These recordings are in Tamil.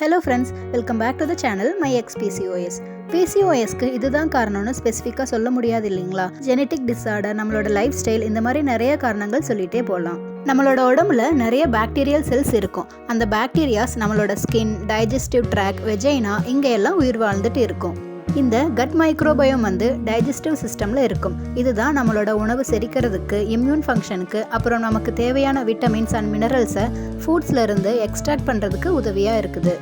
Hello friends, welcome back to the channel MyXPCOS. PCOSக்கு இதுதான் காரணம்னு ஸ்பெசிஃபிக்காக சொல்ல முடியாது இல்லைங்களா? ஜெனட்டிக் டிஸார்டர், நம்மளோட லைஃப் ஸ்டைல், இந்த மாதிரி நிறைய காரணங்கள் சொல்லிகிட்டே போகலாம். நம்மளோட உடம்புல நிறைய பாக்டீரியல் செல்ஸ் இருக்கும். அந்த பாக்டீரியாஸ் நம்மளோட ஸ்கின், டைஜஸ்டிவ் ட்ராக், வெஜைனா இங்கே எல்லாம் உயிர் வாழ்ந்துட்டு இருக்கும். இந்த கட் மைக்ரோபயோம் டைஜஸ்டிவ் சிஸ்டமில் இருக்கும். இதுதான் நம்மளோட உணவு செரிக்கிறதுக்கு, இம்யூன் ஃபங்க்ஷனுக்கு, அப்புறம் நமக்கு தேவையான விட்டமின்ஸ் அண்ட் மினரல்ஸை ஃபுட்ஸ்ல இருந்து எக்ஸ்ட்ராக்ட் பண்ணுறதுக்கு உதவியாக இருக்குது.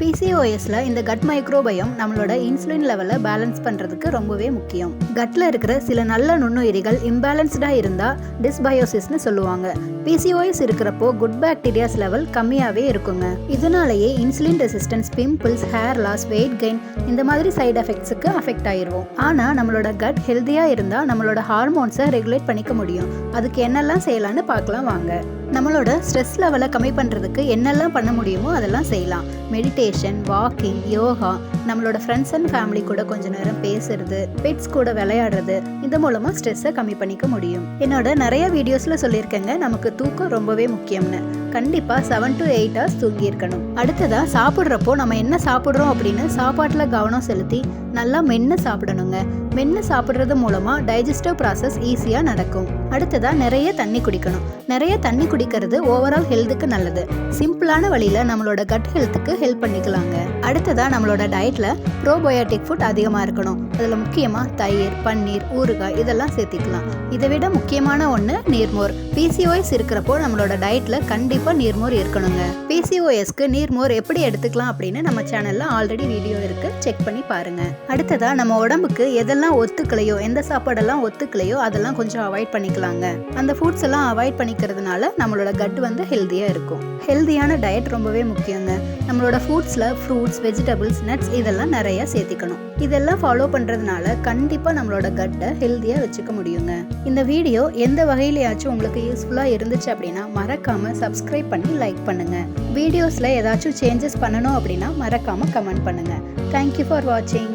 PCOSல இந்த கட் மைக்ரோபயோம் நம்மளோட இன்சுலின் லெவலை பேலன்ஸ் பண்ணுறதுக்கு ரொம்பவே முக்கியம். கட்டில் இருக்கிற சில நல்ல நுண்ணுயிரிகள் இம்பேலன்ஸ்டாக இருந்தால் டிஸ்பயோசிஸ்னு சொல்லுவாங்க. PCOS இருக்கிறப்போ குட் பாக்டீரியாஸ் லெவல் கம்மியாகவே இருக்குங்க. இதனாலேயே insulin resistance, pimples, hair loss, weight gain இந்த மாதிரி சைடு எஃபெக்ட்ஸுக்கு அஃபெக்ட் ஆயிடுவோம். ஆனால் நம்மளோட கட் ஹெல்த்தியாக இருந்தால் நம்மளோட ஹார்மோன்ஸை ரெகுலேட் பண்ணிக்க முடியும். அதுக்கு என்னெல்லாம் செய்யலான்னு பார்க்கலாம் வாங்க. நம்மளோட ஸ்ட்ரெஸ் லெவலை கம்மி பண்ணுறதுக்கு என்னெல்லாம் பண்ண முடியுமோ அதெல்லாம் செய்யலாம். மெடிடேஷன், வாக்கிங், யோகா, நம்மளோட ஃப்ரெண்ட்ஸ் அண்ட் ஃபேமிலி கூட கொஞ்ச நேரம் பேசுறது, பெட்ஸ் கூட விளையாடுறது, இது மூலமாக ஸ்ட்ரெஸ்ஸை கம்மி பண்ணிக்க முடியும். என்னோட நிறைய வீடியோஸில் சொல்லியிருக்கேங்க, நமக்கு தூக்கம் ரொம்பவே முக்கியம்னு. கண்டிப்பாக 7 to 8 hours தூங்கி இருக்கணும். அடுத்ததாக சாப்பிட்றப்போ நம்ம என்ன சாப்பிட்றோம் அப்படின்னு சாப்பாட்டில் கவனம் செலுத்தி நல்லா மென்று சாப்பிடணுங்க. மென்று சாப்பிட்றது மூலமாக டைஜஸ்டிவ் ப்ராசஸ் ஈஸியாக நடக்கும். அடுத்ததாக நிறைய தண்ணி குடிக்கணும். நிறைய தண்ணி குடிக்கிறது ஓவரால் ஹெல்த்துக்கு நல்லது. சிம்பிளான வழியில் நம்மளோட கட் ஹெல்த்துக்கு ஹெல்ப் பண்ணிக்கலாங்க. அடுத்ததாக நம்மளோட டயட்டில் ப்ரோபயோட்டிக் ஃபுட் அதிகமாக இருக்கணும். அதில் முக்கியமாக தயிர், பன்னீர், ஊறுகாய் இதெல்லாம் சேர்த்திக்கலாம். இதை விட முக்கியமான ஒன்று நீர்மோர். PCOS இருக்கிறப்போ நம்மளோட டயட்டில் கண்டிப்பாக நீர்மோர் இருக்கணுங்க. PCOSக்கு நீர்மோர் எப்படி எடுத்துக்கலாம் அப்படின்னு நம்ம சேனலில் ஆல்ரெடி வீடியோ இருக்குது, செக் பண்ணி பாருங்கள். அடுத்ததாக நம்ம உடம்புக்கு எதெல்லாம் ஒத்துக்கலையோ, எந்த சாப்பாடெல்லாம் ஒத்துக்கலையோ அதெல்லாம் கொஞ்சம் அவாய்ட் பண்ணிக்கலாங்க. அந்த ஃபுட்ஸ் எல்லாம் அவாய்ட் பண்ணிக்கிறதுனால நம்மளோட கட் ஹெல்த்தியாக இருக்கும். ஹெல்த்தியான டயட் ரொம்பவே முக்கியங்க. நம்மளோட ஃபுட்ஸில் ஃப்ரூட்ஸ், வெஜிடபிள்ஸ், நட்ஸ் இதெல்லாம் நிறையா சேர்த்திக்கணும். இதெல்லாம் ஃபாலோ பண்ணுறதுனால கண்டிப்பாக நம்மளோட கட்டை ஹெல்த்தியாக வச்சுக்க முடியுங்க. இந்த வீடியோ எந்த வகையிலையாச்சும் உங்களுக்கு யூஸ்ஃபுல்லாக இருந்துச்சு அப்படின்னா மறக்காமல் சப்ஸ்கிரைப் பண்ணி லைக் பண்ணுங்கள். வீடியோஸில் ஏதாச்சும் சேஞ்சஸ் பண்ணணும் அப்படின்னா மறக்காமல் கமெண்ட் பண்ணுங்கள். தேங்க்யூ ஃபார் வாட்சிங்.